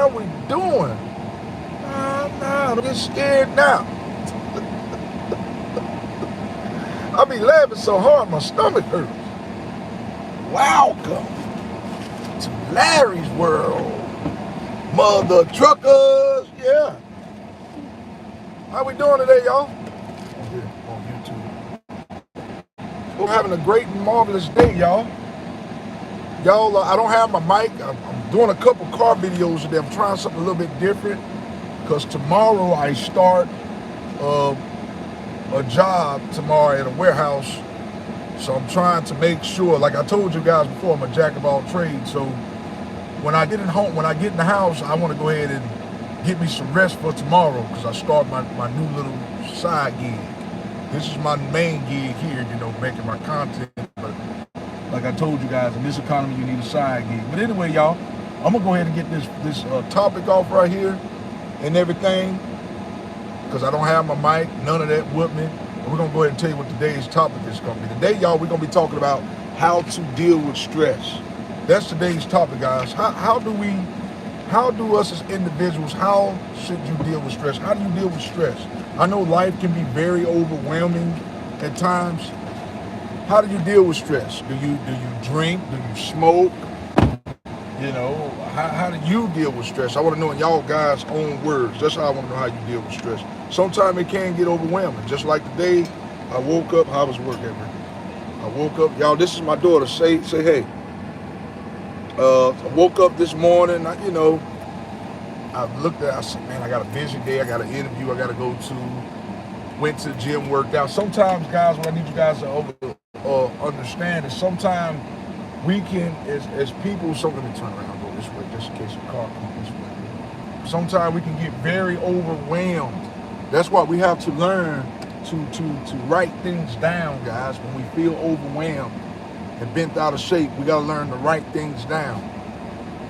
how we doing? Nah, don't get scared now. I be laughing so hard my stomach hurts. Welcome to Larry's World. Mother truckers, yeah. How we doing today, y'all? On here, on YouTube. We're having a great and marvelous day, y'all. Y'all, I don't have my mic. I'm doing a couple car videos today. I'm trying something a little bit different because tomorrow I start a job tomorrow at a warehouse. So I'm trying to make sure, like I told you guys before, I'm a jack of all trades. So when I get in the house, I want to go ahead and get me some rest for tomorrow because I start my new little side gig. This is my main gig here, making my content. But like I told you guys, in this economy, you need a side gig. But anyway, y'all, I'm gonna go ahead and get this topic off right here and everything because I don't have my mic, none of that with me. And we're gonna go ahead and tell you what today's topic is gonna be. Today, y'all, we're gonna be talking about how to deal with stress. That's today's topic, guys. How do us as individuals, how should you deal with stress? How do you deal with stress? I know life can be very overwhelming at times. How do you deal with stress? Do you drink? Do you smoke? How do you deal with stress? I want to know in y'all guys' own words. That's how I want to know how you deal with stress. Sometimes it can get overwhelming. Just like today, I woke up. How was work ever? I woke up. Y'all, this is my daughter. Say hey. I woke up this morning. I looked at. I said, man, I got a busy day. I got an interview. I got to go to. Went to the gym, worked out. Sometimes, guys, what I need you guys to understand is sometimes we can, as people. So let me turn around, go this way, just in case the car comes this way. Sometimes we can get very overwhelmed. That's why we have to learn to write things down, guys. When we feel overwhelmed and bent out of shape, we got to learn to write things down.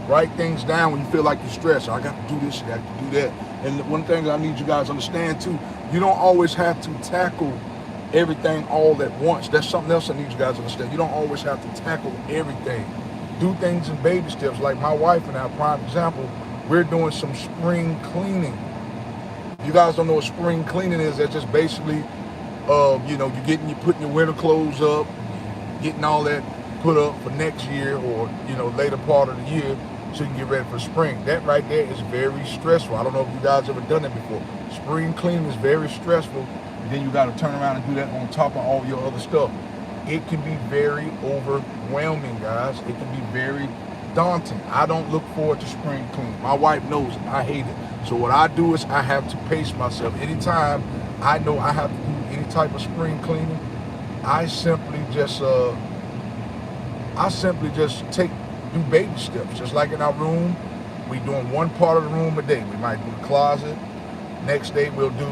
Write things down when you feel like you're stressed. I got to do this, I got to do that. And one thing I need you guys to understand too, you don't always have to tackle everything all at once. That's something else I need you guys to understand. You don't always have to tackle everything. Do things in baby steps. Like my wife and I, prime example, we're doing some spring cleaning. If you guys don't know what spring cleaning is, that's just basically, you're putting your winter clothes up, getting all that put up for next year or, later part of the year so you can get ready for spring. That right there is very stressful. I don't know if you guys ever done that before. Spring cleaning is very stressful. And then you got to turn around and do that on top of all your other stuff. It can be very overwhelming, guys. It can be very daunting. I don't look forward to spring cleaning. My wife knows it. I hate it. So what I do is I have to pace myself. Anytime I know I have to do any type of spring cleaning, I simply just do baby steps. Just like in our room, we doing one part of the room a day. We might do the closet. Next day we'll do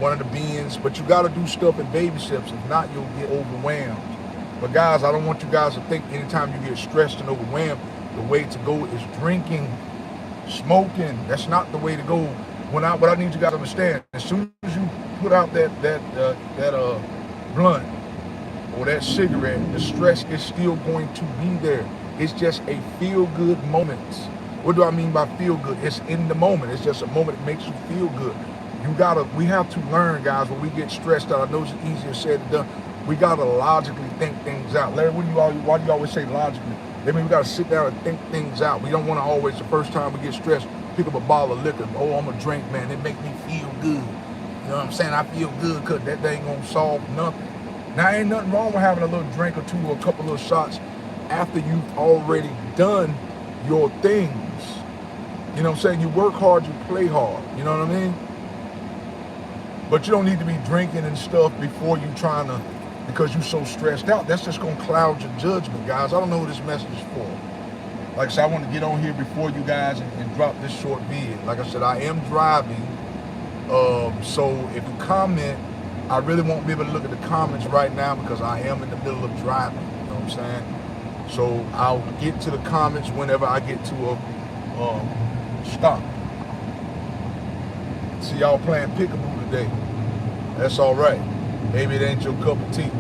one of the bins. But you got to do stuff in baby steps. If not, you'll get overwhelmed. But guys, I don't want you guys to think anytime you get stressed and overwhelmed, the way to go is drinking, smoking. That's not the way to go. What I need you guys to understand, as soon as you put out that blunt or that cigarette, the stress is still going to be there. It's just a feel-good moment. What do I mean by feel good? It's in the moment. It's just a moment that makes you feel good. We have to learn, guys, when we get stressed out. I know it's easier said than done. We gotta logically think things out. Larry, why do you always say logically? That means we gotta sit down and think things out. We don't want to always, the first time we get stressed, pick up a bottle of liquor. Oh, I'm a drink, man. It make me feel good. You know what I'm saying? I feel good because that ain't gonna solve nothing. Now, ain't nothing wrong with having a little drink or two or a couple little shots after you've already done your things. You know what I'm saying? You work hard, you play hard. You know what I mean? But you don't need to be drinking and stuff before you because you're so stressed out. That's just going to cloud your judgment, guys. I don't know what this message is for. Like I said, I want to get on here before you guys and drop this short vid. Like I said, I am driving. So if you comment, I really won't be able to look at the comments right now because I am in the middle of driving. You know what I'm saying? So I'll get to the comments whenever I get to a stop. See y'all playing peekaboo today. That's all right. Maybe it ain't your cup of tea.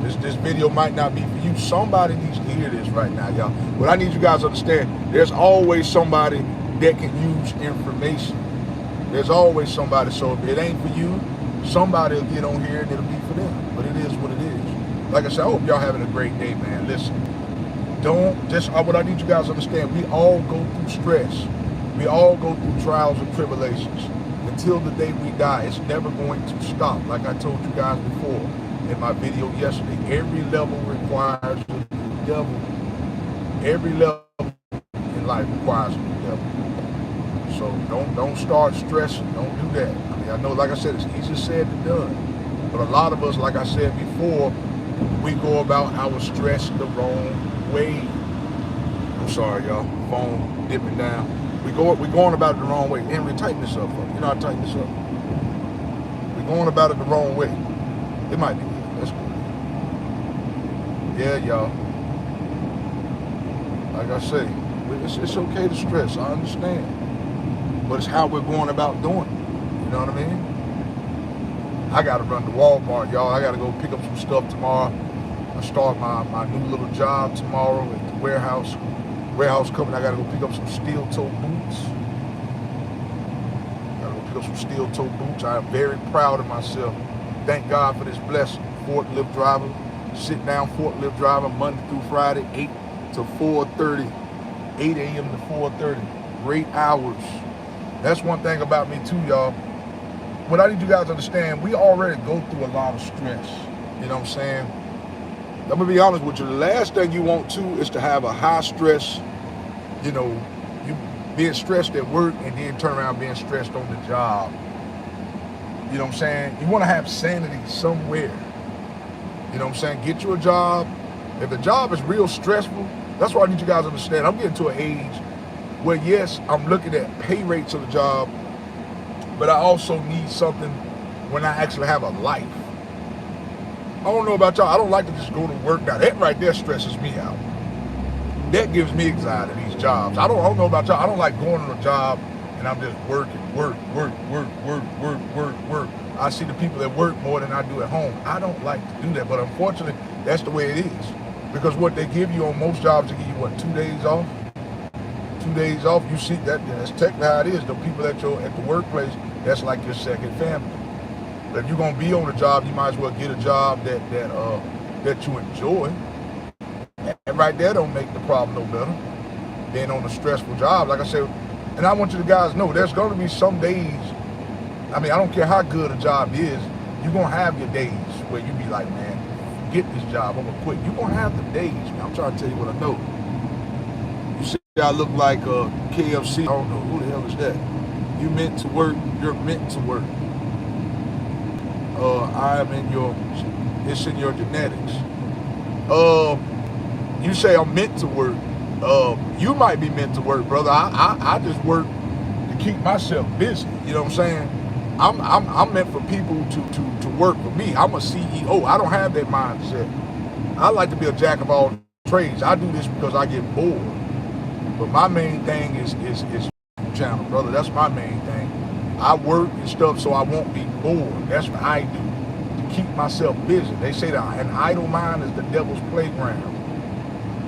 This video might not be for you. Somebody needs to hear this right now, y'all. But I need you guys to understand, there's always somebody that can use information. There's always somebody, so if it ain't for you, somebody will get on here and it'll be for them. But it is what it is. Like I said, I hope y'all having a great day, man. Listen, what I need you guys to understand, we all go through stress. We all go through trials and tribulations. Until the day we die, it's never going to stop. Like I told you guys before in my video yesterday, every level requires a new devil. Every level in life requires a new devil. So don't start stressing. Don't do that. I mean, I know, like I said, it's easier said than done. But a lot of us, like I said before, we go about our stress the wrong way. I'm sorry, y'all. Phone dipping down. We're going about it the wrong way. Henry, tighten this up, folks. You know how to tighten this up. We're going about it the wrong way. It might be good. That's good. Yeah, y'all. Like I say, it's okay to stress. I understand. But it's how we're going about doing it. You know what I mean? I got to run to Walmart, y'all. I got to go pick up some stuff tomorrow. I start my new little job tomorrow at the warehouse. Warehouse coming, I gotta go pick up some steel toe boots. I am very proud of myself. Thank God for this blessing. Forklift driver, sit down forklift driver, Monday through Friday, 8 to 4:30, 8 a.m. to 4:30. Great hours. That's one thing about me too, y'all. What I need you guys to understand, we already go through a lot of stress. You know what I'm saying? I'm gonna be honest with you. The last thing you want to is to have a high stress, you being stressed at work and then turn around being stressed on the job. You know what I'm saying? You want to have sanity somewhere. You know what I'm saying? Get you a job. If the job is real stressful, that's why I need you guys to understand. I'm getting to an age where, yes, I'm looking at pay rates of the job, but I also need something when I actually have a life. I don't know about y'all. I don't like to just go to work. Now that right there stresses me out. That gives me anxiety, these jobs. I don't know about y'all. I don't like going to a job and I'm just working, work. I see the people that work more than I do at home. I don't like to do that, but unfortunately, that's the way it is. Because what they give you on most jobs, they give you, 2 days off? 2 days off, you see that's technically how it is. The people at the workplace, that's like your second family. But if you're gonna be on a job, you might as well get a job that you enjoy. And right there don't make the problem no better. Being on a stressful job, like I said, and I want you guys to know, there's gonna be some days. I mean, I don't care how good a job is, you're gonna have your days where you be like, man, forget this job, I'm gonna quit. You're gonna have the days, man. I'm trying to tell you what I know. You see, I look like KFC. I don't know who the hell is that. You meant to work. You're meant to work. It's in your genetics. You say I'm meant to work. You might be meant to work, brother. I just work to keep myself busy. You know what I'm saying? I'm meant for people to work for me. I'm a CEO. I don't have that mindset. I like to be a jack of all trades. I do this because I get bored. But my main thing is channel, brother. That's my main thing. I work and stuff so I won't be bored. That's what I do to keep myself busy. They say that an idle mind is the devil's playground.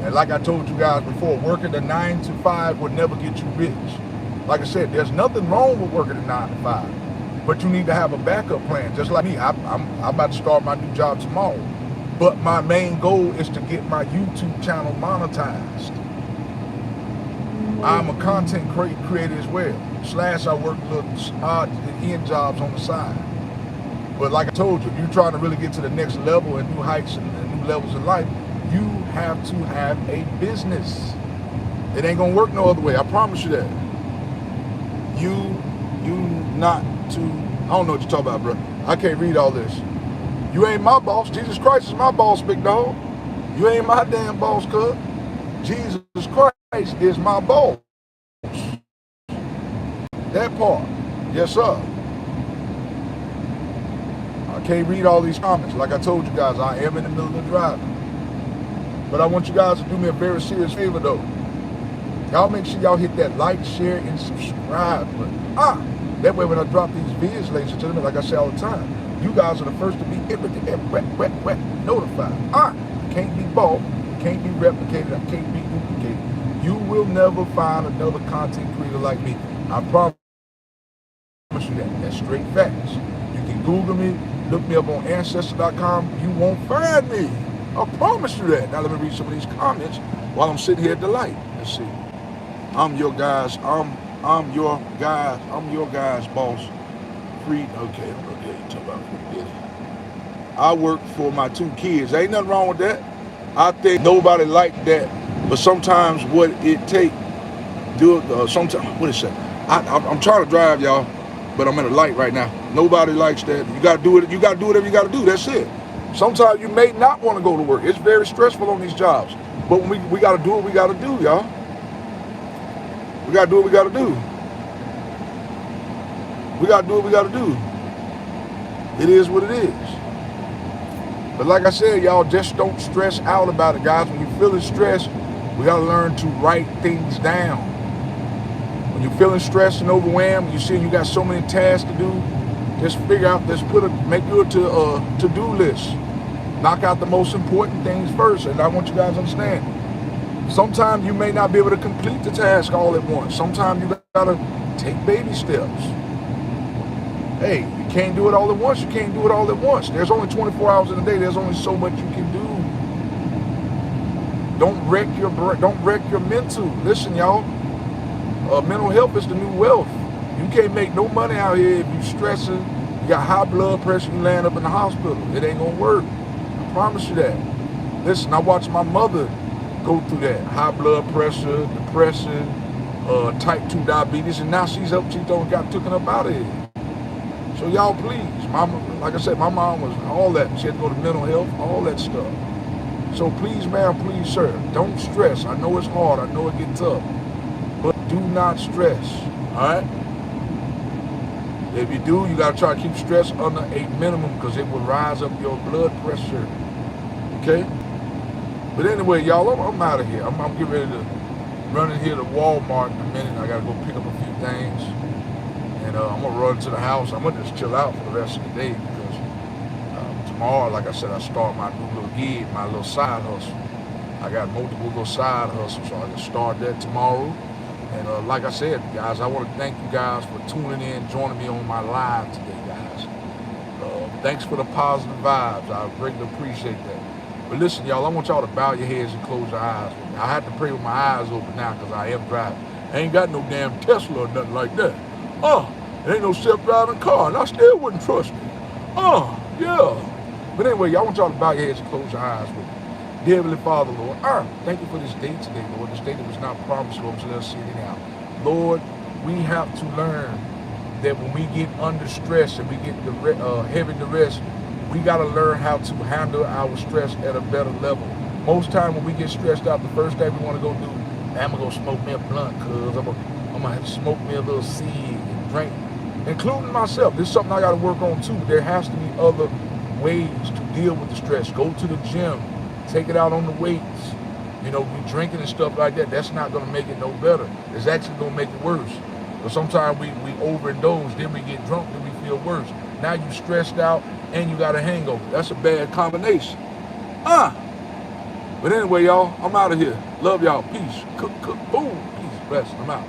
And like I told you guys before, working a 9 to 5 would never get you rich. Like I said, there's nothing wrong with working a 9 to 5, but you need to have a backup plan. Just like me, I'm about to start my new job tomorrow. But my main goal is to get my YouTube channel monetized. I'm a content creator as well. / I work little odd end jobs on the side. But like I told you, if you're trying to really get to the next level and new heights and new levels in life, you have to have a business. It ain't gonna work no other way. I promise you that. You not to. I don't know what you're talking about, bro. I can't read all this. You ain't my boss. Jesus Christ is my boss, big dog. You ain't my damn boss, cuz. Jesus Christ is my boss. That part. Yes, sir. I can't read all these comments. Like I told you guys, I am in the middle of the driving. But I want you guys to do me a very serious favor, though. Y'all make sure y'all hit that like, share, and subscribe button. That way when I drop these videos, ladies and gentlemen, like I say all the time, you guys are the first to be notified. Can't be bought, can't be replicated, I can't be duplicated. You will never find another content creator like me. I promise you that. That's straight facts. You can Google me, look me up on Ancestry.com. You won't find me. I promise you that. Now let me read some of these comments while I'm sitting here at the light. Let's see. I'm your guys. I'm your guys boss. Free. Okay. Talk about free. I work for my 2 kids. Ain't nothing wrong with that. I think nobody like that, but sometimes what it take, do it. Sometimes what is that? I'm trying to drive, y'all, but I'm at a light right now. Nobody likes that. You gotta do it. You gotta do whatever you gotta do. That's it. Sometimes you may not want to go to work. It's very stressful on these jobs, but we gotta do what we gotta do, y'all. We gotta do what we gotta do. We gotta do what we gotta do. It is what it is. But like I said, y'all, just don't stress out about it, guys. When you're feeling stressed, we gotta learn to write things down. When you're feeling stressed and overwhelmed, you see you got so many tasks to do, just figure out, make you a to-do list. Knock out the most important things first. And I want you guys to understand, sometimes you may not be able to complete the task all at once. Sometimes you gotta take baby steps. Hey, you can't do it all at once. You can't do it all at once. There's only 24 hours in a day. There's only so much you can do. Don't wreck your mental. Listen, y'all. Mental health is the new wealth. You can't make no money out here if you stressing. You got high blood pressure. You land up in the hospital. It ain't gonna work. I promise you that. Listen, I watched my mother go through that. High blood pressure, depression, type 2 diabetes, and now she's got taken up out of here. So y'all please, mama, like I said, my mom was all that. She had to go to mental health, all that stuff. So please, ma'am, please, sir, don't stress. I know it's hard. I know it gets tough. But do not stress, all right? If you do, you got to try to keep stress under a minimum because it will rise up your blood pressure, okay? But anyway, y'all, I'm out of here. I'm getting ready to run in here to Walmart in a minute. I got to go pick up a few things. And I'm going to run to the house. I'm going to just chill out for the rest of the day because tomorrow, like I said, I start my new little gig, my little side hustle. I got multiple little side hustles, so I can start that tomorrow. And like I said, guys, I want to thank you guys for tuning in, joining me on my live today, guys. Thanks for the positive vibes. I greatly appreciate that. But listen, y'all, I want y'all to bow your heads and close your eyes with me. I have to pray with my eyes open now because I am driving. I ain't got no damn Tesla or nothing like that. There ain't no self-driving car, and I still wouldn't trust it. Yeah. But anyway, y'all want y'all to bow your heads and close your eyes with me. Dear Heavenly Father, Lord, thank you for this day today, Lord. This day that was not promised, Lord, so let us see it now. Lord, we have to learn that when we get under stress and we get heavy duress, we got to learn how to handle our stress at a better level. Most time when we get stressed out, the first thing we want to go do, I'm going to go smoke me a blunt, cuz I'm going to smoke me a little seed and drink, including myself. This is something I got to work on too. There has to be other ways to deal with the stress. Go to the gym, take it out on the weights. You know, we drinking and stuff like that, that's not going to make it no better. It's actually going to make it worse. But sometimes we overindulge, then we get drunk, then we feel worse. Now you stressed out and you got a hangover. That's a bad combination. But anyway, y'all, I'm out of here. Love y'all. Peace. Cook, boom. Peace. Bless. I'm out.